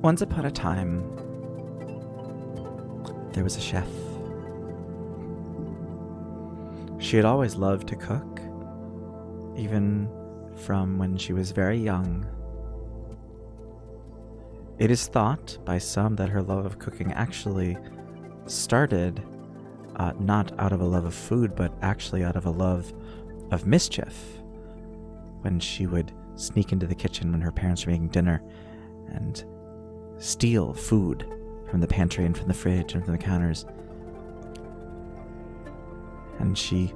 Once upon a time, there was a chef. She had always loved to cook, even from when she was very young. It is thought by some that her love of cooking actually started not out of a love of food, but actually out of a love of mischief, when she would sneak into the kitchen when her parents were making dinner and steal food from the pantry and from the fridge and from the counters. And she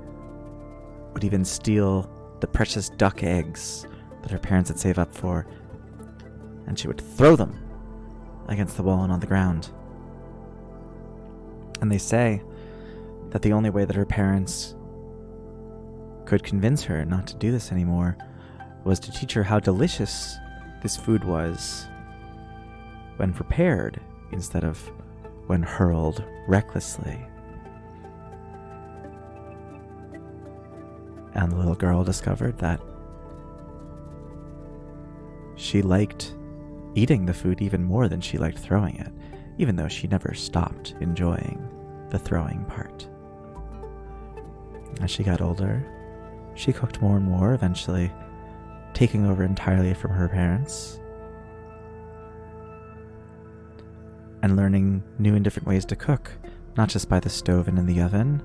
would even steal the precious duck eggs that her parents had saved up for, and she would throw them against the wall and on the ground. And they say that the only way that her parents could convince her not to do this anymore was to teach her how delicious this food was when prepared instead of when hurled recklessly. And the little girl discovered that she liked eating the food even more than she liked throwing it, even though she never stopped enjoying the throwing part. As she got older, she cooked more and more, eventually taking over entirely from her parents and learning new and different ways to cook, not just by the stove and in the oven,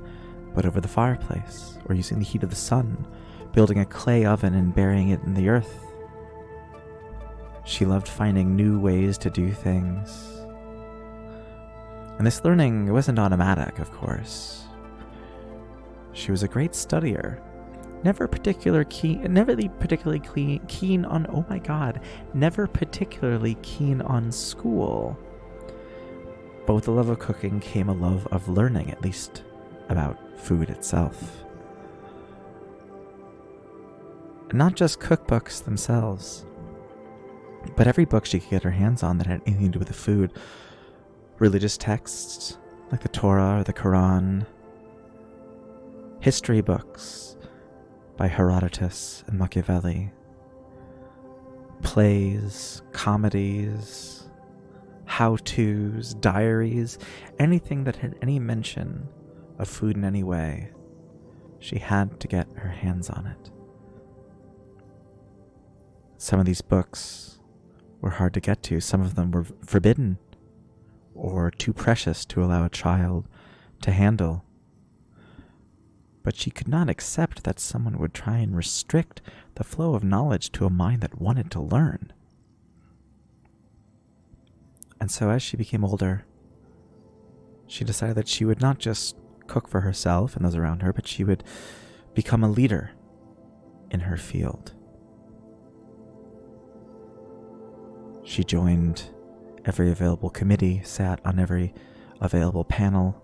but over the fireplace, or using the heat of the sun, building a clay oven and burying it in the earth. She loved finding new ways to do things. And this learning wasn't automatic, of course. She was a great studier, never particularly keen on school. But with the love of cooking came a love of learning, at least about food itself. Not just cookbooks themselves, but every book she could get her hands on that had anything to do with the food. Religious texts, like the Torah or the Quran. History books by Herodotus and Machiavelli. Plays, comedies, how-tos, diaries, anything that had any mention of food in any way. She had to get her hands on it. Some of these books were hard to get to. Some of them were forbidden or too precious to allow a child to handle. But she could not accept that someone would try and restrict the flow of knowledge to a mind that wanted to learn. And so as she became older, she decided that she would not just cook for herself and those around her, but she would become a leader in her field. She joined every available committee, sat on every available panel,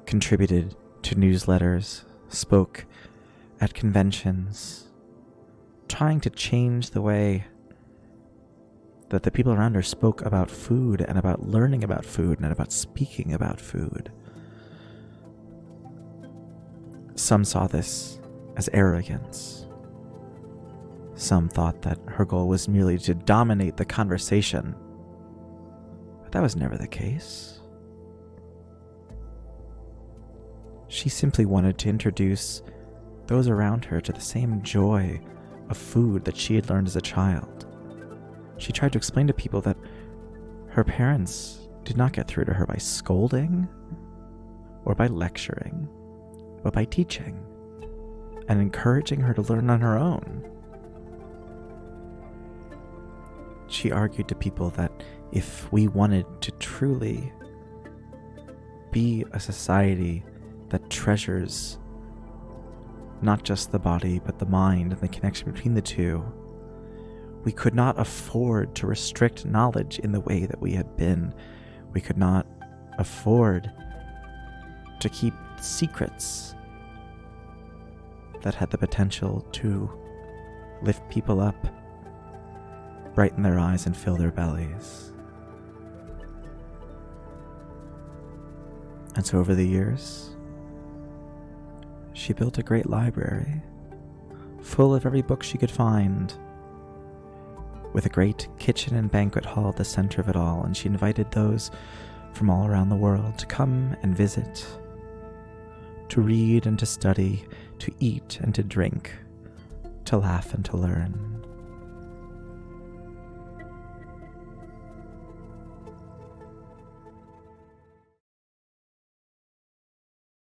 contributed to newsletters, spoke at conventions, trying to change the way that the people around her spoke about food and about learning about food and about speaking about food. Some saw this as arrogance. Some thought that her goal was merely to dominate the conversation, but that was never the case. She simply wanted to introduce those around her to the same joy of food that she had learned as a child. She tried to explain to people that her parents did not get through to her by scolding or by lecturing, but by teaching and encouraging her to learn on her own. She argued to people that if we wanted to truly be a society that treasures not just the body, but the mind and the connection between the two, we could not afford to restrict knowledge in the way that we had been. We could not afford to keep secrets that had the potential to lift people up, brighten their eyes, and fill their bellies. And so over the years, she built a great library, full of every book she could find, with a great kitchen and banquet hall at the center of it all, and she invited those from all around the world to come and visit, to read and to study, to eat and to drink, to laugh and to learn.